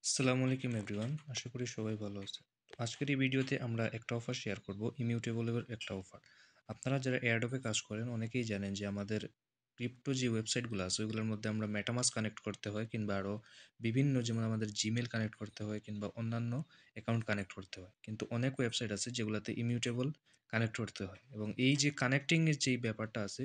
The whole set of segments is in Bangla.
আসসালামু আলাইকুম এভরিওয়ান, আশা করি সবাই ভালো আছে। তো আজকের এই ভিডিওতে আমরা একটা অফার শেয়ার করব, ইমিউটেবলের একটা অফার। আপনারা যারা এয়ারড্রপে কাজ করেন অনেকেই জানেন যে আমাদের ক্রিপ্টো যে ওয়েবসাইটগুলো আছে ওইগুলোর মধ্যে আমরা মেটামাস্ক কানেক্ট করতে হয়, কিংবা আরও বিভিন্ন, যেমন আমাদের জিমেল কানেক্ট করতে হয় কিংবা অন্যান্য অ্যাকাউন্ট কানেক্ট করতে হয়। কিন্তু অনেক ওয়েবসাইট আছে যেগুলোতে ইমিউটেবল কানেক্ট করতে হয়, এবং এই যে কানেক্টিংয়ের যেই ব্যাপারটা আছে,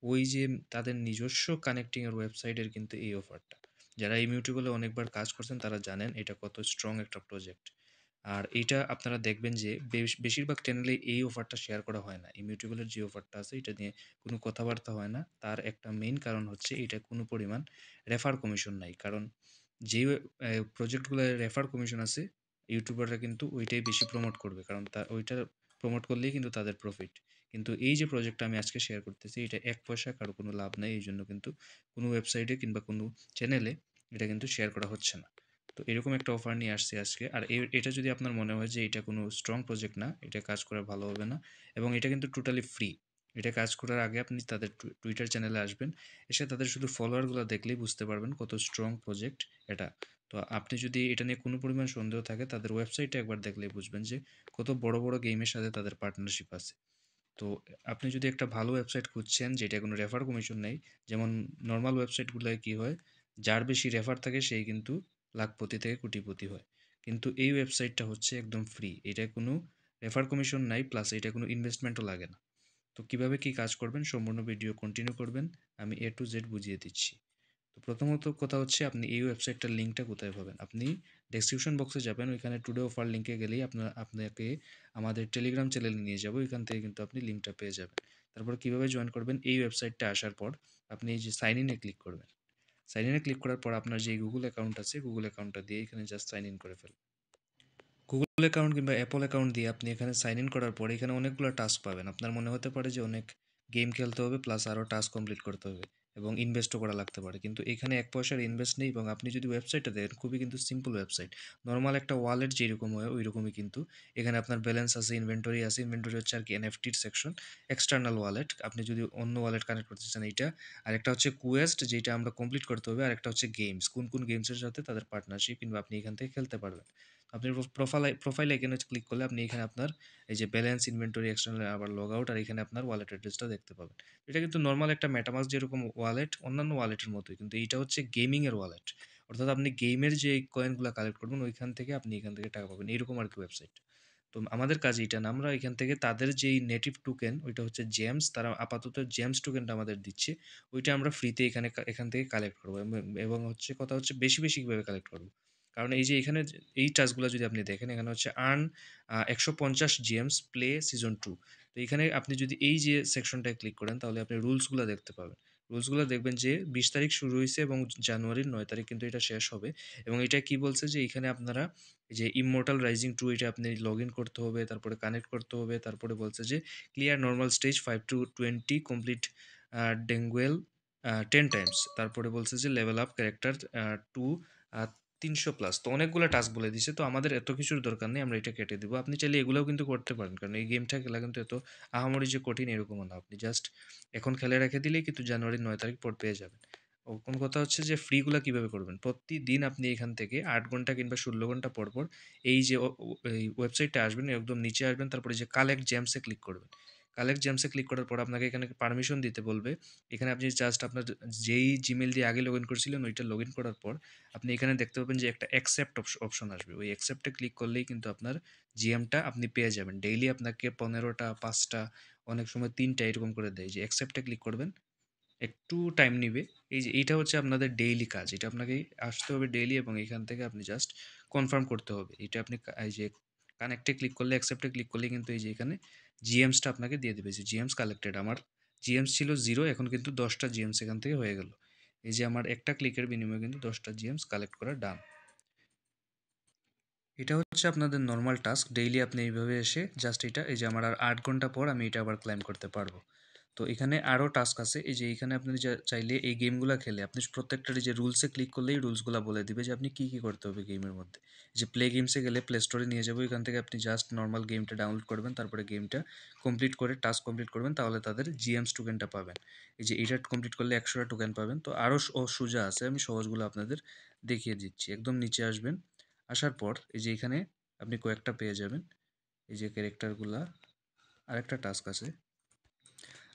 ওই যে তাদের নিজস্ব কানেক্টিংয়ের ওয়েবসাইটের কিন্তু এই অফারটা। যারা ইমিউটেবলে অনেকবার কাজ করছেন তারা জানেন এটা কত স্ট্রং একটা প্রজেক্ট। আর এইটা আপনারা দেখবেন যে বেশিরভাগ চ্যানেলে এই অফারটা শেয়ার করা হয় না। ইমিউটেবলের যে অফারটা আছে এটা নিয়ে কোনো কথাবার্তা হয় না। তার একটা মেইন কারণ হচ্ছে এটা কোনো পরিমাণ রেফার কমিশন নাই। কারণ যে প্রজেক্টগুলো রেফার কমিশন আছে, ইউটিউবাররা কিন্তু ওইটাই বেশি প্রমোট করবে, কারণ ওইটা প্রমোট করলেই কিন্তু তাদের প্রফিট। কিন্তু এই যে প্রজেক্টটা আমি আজকে শেয়ার করতেছি, এটা এক পয়সা কারো কোনো লাভ নেই, এই জন্য কিন্তু কোনো ওয়েবসাইটে কিংবা কোনো চ্যানেলে এটা কিন্তু শেয়ার করা হচ্ছে না। তো এরকম একটা অফার নিয়ে আসছি আজকে। আর এটা যদি আপনার মনে হয় যে এটা কোনো স্ট্রং প্রজেক্ট না, এটা কাজ করা ভালো হবে না, এবং এটা কিন্তু টোটালি ফ্রি। এটা কাজ করার আগে আপনি তাদের টুইটার চ্যানেলে আসবেন, এসে তাদের শুধু ফলোয়ারগুলো দেখলেই বুঝতে পারবেন কত স্ট্রং প্রজেক্ট এটা। তো আপনি যদি এটা নিয়ে কোনো পরিমাণ সন্দেহ থাকে, তাদের ওয়েবসাইটে একবার দেখলেই বুঝবেন যে কত বড় বড় গেমের সাথে তাদের পার্টনারশিপ আছে। তো আপনি যদি একটা ভালো ওয়েবসাইট খুঁজছেন যেটা কোনো রেফার কমিশন নেই, যেমন নর্মাল ওয়েবসাইটগুলোয় কী হয়, যার বেশি রেফার থাকে সেই কিন্তু লাখপতি থেকে কোটিপতি হয়। কিন্তু এই ওয়েবসাইটটা হচ্ছে একদম ফ্রি, এটা কোনো রেফার কমিশন নাই, প্লাস এটা কোনো ইনভেস্টমেন্টও লাগে না। তো কিভাবে কি কাজ করবেন সম্পূর্ণ ভিডিও কন্টিনিউ করবেন, আমি এ টু জেড বুঝিয়ে দিচ্ছি। তো প্রথমত কথা হচ্ছে, আপনি এই ওয়েবসাইটটার লিঙ্কটা কোথায় পাবেন? আপনি ডেসক্রিপশন বক্সে যাবেন, ওইখানে টুডে অফার লিঙ্কে গেলেই আপনাকে আমাদের টেলিগ্রাম চ্যানেলে নিয়ে যাবো, ওইখান থেকে কিন্তু আপনি লিঙ্কটা পেয়ে যাবেন। তারপর কিভাবে জয়েন করবেন, এই ওয়েবসাইটটা আসার পর আপনি এই যে সাইন ইনে ক্লিক করবেন। সাইন ইনে ক্লিক করার পর আপনার যে গুগল অ্যাকাউন্ট আছে, গুগল অ্যাকাউন্টটা দিয়ে এখানে জাস্ট সাইন ইন করে ফেলবেন। গুগল অ্যাকাউন্ট কিংবা অ্যাপল অ্যাকাউন্ট দিয়ে আপনি এখানে সাইন ইন করার পরে এখানে অনেকগুলো টাস্ক পাবেন। আপনার মনে হতে পারে যে অনেক গেম খেলতে হবে, প্লাস আরও টাস্ক কমপ্লিট করতে হবে এবং ইনভেস্টও করা লাগতে পারে, কিন্তু এখানে এক পয়সার ইনভেস্ট নেই। এবং আপনি যদি ওয়েবসাইটটা দেখেন, খুবই কিন্তু সিম্পল ওয়েবসাইট। নর্মাল একটা ওয়ালেট যেরকম হয় ওই রকমই, কিন্তু এখানে আপনার ব্যালেন্স আছে, ইনভেন্টরি আছে। ইনভেন্টরি হচ্ছে আর কি এনএফটির সেকশন, এক্সটার্নাল ওয়ালেট। আপনি যদি অন্য ওয়ালেট কানেক্ট করতে চান এইটা। আর একটা হচ্ছে কুয়েস্ট, যেটা আমরা কমপ্লিট করতে হবে। আর একটা হচ্ছে গেমস, কোন কোন গেমসের সাথে তাদের পার্টনারশিপ, কিংবা আপনি এখান থেকে খেলতে পারবেন। আপনি প্রোফাইল আইকনে ক্লিক করলে আপনি এখানে আপনার এই যে ব্যালেন্স, ইনভেন্টরি, এক্সটার্নাল, আবার লগ আউট, আর এখানে আপনার ওয়ালেট অ্যাড্রেসটা দেখতে পাবেন। এটা কিন্তু নর্মাল একটা মেটামাস্ক যেরকম ওয়ালেট, অন্যান্য ওয়ালেটের মতোই, কিন্তু এইটা হচ্ছে গেমিং এর ওয়ালেট। অর্থাৎ আপনি গেমের যে কয়েনগুলো কালেক্ট করবেন ওইখান থেকে আপনি এখান থেকে টাকা পাবেন, এইরকম আর কি ওয়েবসাইট। তো আমাদের কাজ এটা না, আমরা এখান থেকে তাদের যেই নেটিভ টোকেন ওইটা হচ্ছে জেমস, তারা আপাতত জেমস টোকেনটা আমাদের দিচ্ছে, ওইটা আমরা ফ্রিতে এখান থেকে কালেক্ট করবো। এবং হচ্ছে কথা হচ্ছে বেশি বেশি কীভাবে কালেক্ট করবো, কারণ এই যে এখানে এই টাস্কগুলো যদি আপনি দেখেন, এখানে হচ্ছে আর্ন 150 জিএমস প্লে সিজন 2। তো এখানে আপনি যদি এই যে সেকশনটায় ক্লিক করেন তাহলে আপনি রুলসগুলো দেখতে পাবেন। রুলসগুলো দেখবেন যে 20 তারিখ শুরু হয়েছে এবং জানুয়ারির 9 তারিখ কিন্তু এটা শেষ হবে। এবং এটা কি বলছে যে এখানে আপনারা এই যে ইমমর্টাল রাইজিং 2, এটা আপনি লগ ইন করতে হবে, তারপরে কানেক্ট করতে হবে। তারপরে বলছে যে clear normal stage 5 to 20, complete ডেঙ্গুয়েল 10 টাইমস। তারপরে বলছে যে লেভেল আপ ক্যারেক্টার টু 300+। তো অনেকগুলো টাস্ক বলে দিছে, তো আমাদের এত কিছুর দরকার নেই, আমরা এটা কেটে দেবো। আপনি চাইলে এগুলোও কিন্তু করতে পারেন, কারণ এই গেমটা খেলা কিন্তু এত আহামরি যে কঠিন এরকমও না। আপনি জাস্ট এখন খেলে রেখে দিলেই কিন্তু জানুয়ারির 9 তারিখ পর পেয়ে যাবেন। ও কোন কথা হচ্ছে যে ফ্রিগুলা কীভাবে করবেন, প্রতিদিন আপনি এখান থেকে 8 ঘন্টা কিংবা 16 ঘন্টা পর পর এই যে এই ওয়েবসাইটটা আসবেন, একদম নিচে আসবেন, তারপরে যে কালেক্ট জেমসে ক্লিক করবেন। কালেক্ট জেমসে ক্লিক করার পর আপনাকে এখানে পারমিশন দিতে বলবে। এখানে আপনি জাস্ট আপনার যেই জিমেল দিয়ে আগে লগ ইন করেছিলেন ওইটা লগ ইন করার পর আপনি এখানে দেখতে পাবেন যে একটা অ্যাকসেপ্ট অপশন আসবে। ওই অ্যাকসেপ্টে ক্লিক করলেই কিন্তু আপনার জিএমটা আপনি পেয়ে যাবেন। ডেইলি আপনাকে 15টা, 5টা, অনেক সময় 3টা এরকম করে দেয়। যে অ্যাকসেপ্টে ক্লিক করবেন, একটু টাইম নিবে। এই যে এইটা হচ্ছে আপনাদের ডেইলি কাজ, এটা আপনাকে আসতে হবে ডেইলি, এবং এখান থেকে আপনি জাস্ট কনফার্ম করতে হবে। এটা আপনি এই যে কানেক্টে ক্লিক করলে, অ্যাকসেপ্টে ক্লিক করলে কিন্তু এই যে এখানে জিএমসটা আপনাকে দিয়ে দেবে। যে জিএমস কালেক্টেড, আমার জিএমস ছিল 0, এখন কিন্তু 10টা জিএমস এখান থেকে হয়ে গেল। এই যে আমার একটা ক্লিকের বিনিময়ে কিন্তু 10টা জিএমস কালেক্ট করা ডান। এটা হচ্ছে আপনাদের নর্মাল টাস্ক, ডেইলি আপনি এইভাবে এসে জাস্ট এটা, এই যে আমার আর 8 ঘন্টা পর আমি এটা আবার ক্লাইম করতে পারবো। তো এখানে আরও টাস্ক আছে। এই যে এখানে আপনি চাইলে এই গেমগুলো খেলে আপনি প্রত্যেকটার এই যে রুলসে ক্লিক করলেই রুলসগুলো বলে দিবে যে আপনি কী কী করতে হবে গেমের মধ্যে। যে প্লে গেমসে গেলে প্লে স্টোরে নিয়ে যাবো, এখান থেকে আপনি জাস্ট নর্মাল গেমটা ডাউনলোড করবেন, তারপরে গেমটা কমপ্লিট করে টাস্ক কমপ্লিট করবেন, তাহলে তাদের জিএমস টোকেনটা পাবেন। এই যে এটা কমপ্লিট করলে 100টা টোকেন পাবেন। তো আরও সোজা আছে, আমি সহজগুলো আপনাদের দেখিয়ে দিচ্ছি। একদম নিচে আসবেন, আসার পর এই যে এখানে আপনি কয়েকটা পেয়ে যাবেন, এই যে ক্যারেক্টারগুলা। আরেকটা টাস্ক আছে,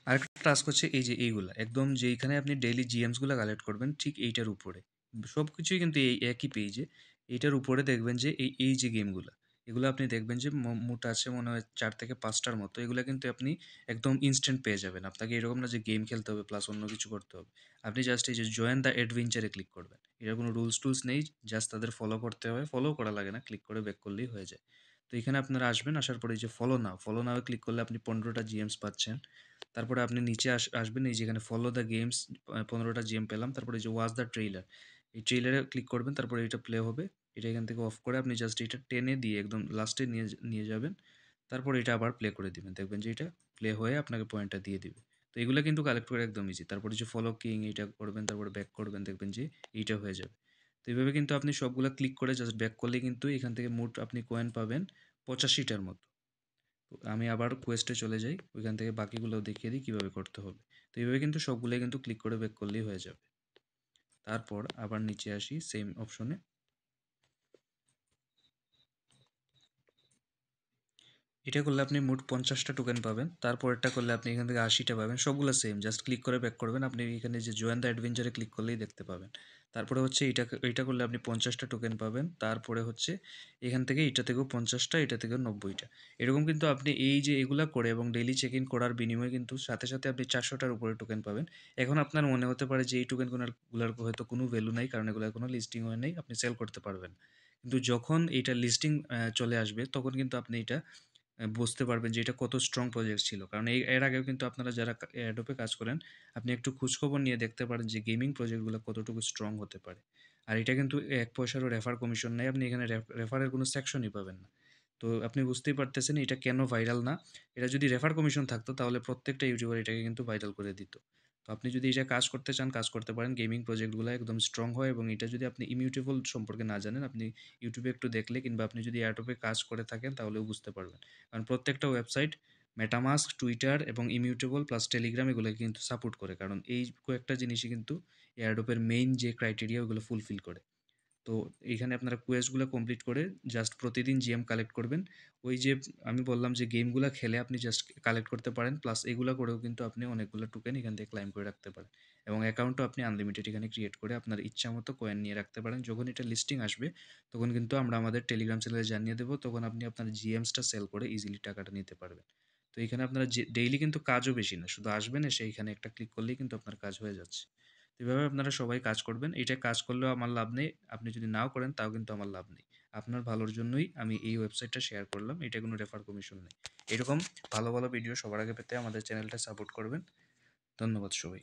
আরেকটা টাস্ক হচ্ছে এই যে এইগুলা একদম যেইখানে আপনি ডেইলি জিএমসগুলো কালেক্ট করবেন ঠিক এইটার উপরে, সব কিছুই কিন্তু এই একই পেজে। এইটার উপরে দেখবেন যে এই যে গেমগুলো, এগুলো আপনি দেখবেন যে মোট আছে মনে হয় 4 থেকে 5টার মতো। এগুলো কিন্তু আপনি একদম ইনস্ট্যান্ট পেয়ে যাবেন। আপনাকে এরকম না যে গেম খেলতে হবে প্লাস অন্য কিছু করতে হবে। আপনি জাস্ট এই যে জয়েন দ্য অ্যাডভেঞ্চারে ক্লিক করবেন। এটার কোনো রুলস টুলস নেই, জাস্ট তাদের ফলো করতে হয়, ফলো করা লাগে না, ক্লিক করে ব্যাক করলেই হয়ে যায়। তো এখানে আপনারা আসবেন, আসার পরে এই যে ফলো নাও ক্লিক করলে আপনি 15টা জিএমস পাচ্ছেন। তারপরে আপনি নিচে আসবেন, এই যেখানে ফলো দ্য গেমস, 15টা জিএম পেলাম। তারপরে এই যে ওয়াচ দ্য ট্রেইলার, এই ট্রেইলারে ক্লিক করবেন, তারপরে এটা প্লে হবে। এটা এখান থেকে অফ করে আপনি জাস্ট এটা টেনে দিয়ে একদম লাস্টে নিয়ে যাবেন। তারপর এটা আবার প্লে করে দিবেন, দেখবেন যে এটা প্লে হয়ে আপনাকে পয়েন্টটা দিয়ে দিবে। তো এগুলো কিন্তু কালেক্ট করে একদম ইজি। তারপরে যে ফলো কিং এইটা করবেন, তারপরে ব্যাক করবেন, দেখবেন যে এইটা হয়ে যাবে। তো এইভাবে কিন্তু আপনি সবগুলা ক্লিক করে জাস্ট ব্যাক করলে কিন্তু এখান থেকে মোট আপনি কয়েন পাবেন 85টার মতো। তো আমি আবার কোয়েস্টে চলে যাই, ওইখান থেকে বাকিগুলো দেখিয়ে দিই কীভাবে করতে হবে। তো এইভাবে কিন্তু সবগুলোই কিন্তু ক্লিক করে ব্যাক করলেই হয়ে যাবে। তারপর আবার নিচে আসি সেম অপশনে। এটা করলে আপনি মোট 50টা টোকেন পাবেন। তারপরেরটা করলে আপনি এখান থেকে 80টা পাবেন। সবগুলো সেম, জাস্ট ক্লিক করে ব্যাক করবেন। আপনি এখানে যে জয়েন দ্য অ্যাডভেঞ্চারে ক্লিক করলেই দেখতে পাবেন। তারপরে হচ্ছে এইটা করলে আপনি 50টা টোকেন পাবেন। তারপরে হচ্ছে এখান থেকে এটা থেকেও 50টা, এটা থেকেও 90টা। এরকম কিন্তু আপনি এই যে এগুলা করে এবং ডেইলি চেক ইন করার বিনিময়ে কিন্তু সাথে সাথে আপনি 400টার উপরে টোকেন পাবেন। এখন আপনার মনে হতে পারে যে এই টোকেনগুলোর হয়তো কোনো ভ্যালু নাই, কারণ এগুলো কোনো লিস্টিং হয় নাই, আপনি সেল করতে পারবেন। কিন্তু যখন এইটা লিস্টিং চলে আসবে তখন কিন্তু আপনি এটা বুঝতে পারবেন যে এটা কত স্ট্রং প্রজেক্ট ছিল। কারণ এর আগেও কিন্তু আপনারা যারা অ্যাডোবে কাজ করেন, আপনি একটু খোঁজখবর নিয়ে দেখতে পারেন যে গেমিং প্রজেক্টগুলো কতটুকু স্ট্রং হতে পারে। আর এটা কিন্তু 1 পয়সারও রেফার কমিশন নেই। আপনি এখানে রেফারের কোনো সেকশনই পাবেন না। তো আপনি বুঝতেই পারতেছেন এটা কেন ভাইরাল না। এটা যদি রেফার কমিশন থাকতো তাহলে প্রত্যেকটা ইউটিউবার এটাকে কিন্তু ভাইরাল করে দিত। তো আপনি যদি এটা কাজ করতে চান, কাজ করতে পারেন। গেমিং প্রজেক্টগুলো একদম স্ট্রং হয় এবং এটা যদি আপনি ইমিউটেবল সম্পর্কে না জানেন, আপনি ইউটিউবে একটু দেখলে কিংবা আপনি যদি অ্যাডোবে কাজ করে থাকেন তাহলেও বুঝতে পারবেন। কারণ প্রত্যেকটা ওয়েবসাইট মেটামাস্ক, টুইটার এবং ইমিউটেবল প্লাস টেলিগ্রাম এগুলোকে কিন্তু সাপোর্ট করে। কারণ এই কয়েকটা জিনিসই কিন্তু এয়ারড্রপের মেইন যে ক্রাইটেরিয়া ওগুলো ফুলফিল করে। তো এইখানে আপনারা কোয়েস্টগুলো কমপ্লিট করে জাস্ট প্রতিদিন জিএম কালেক্ট করবেন। ওই যে আমি বললাম যে গেমগুলো খেলে আপনি জাস্ট কালেক্ট করতে পারেন, প্লাস এগুলো করেও কিন্তু আপনি অনেকগুলো টোকেন এখান থেকে ক্লাইম করে রাখতে পারেন। এবং অ্যাকাউন্টও আপনি আনলিমিটেড এখানে ক্রিয়েট করে আপনার ইচ্ছা মতো কয়েন নিয়ে রাখতে পারেন। যখন এটা লিস্টিং আসবে তখন কিন্তু আমরা আমাদের টেলিগ্রাম চ্যানেলে জানিয়ে দেবো, তখন আপনি আপনার জিএমসটা সেল করে ইজিলি টাকাটা নিতে পারবেন। তো এখানে আপনারা যে ডেইলি কিন্তু কাজও বেশি না, শুধু আসবেন, এসে এখানে একটা ক্লিক করলেই কিন্তু আপনার কাজ হয়ে যাচ্ছে। তো এভাবে আপনারা সবাই কাজ করবেন। এটা কাজ করলেও আমার লাভ নেই। আপনি যদি নাও করেন তাও কিন্তু আমার লাভ নেই। আপনার ভালোর জন্যই আমি এই ওয়েবসাইটটা শেয়ার করলাম। এটা কোনো রেফার কমিশন নেই। এরকম ভালো ভিডিও সবার আগে পেতে আমাদের চ্যানেলটা সাপোর্ট করবেন। ধন্যবাদ সবাই।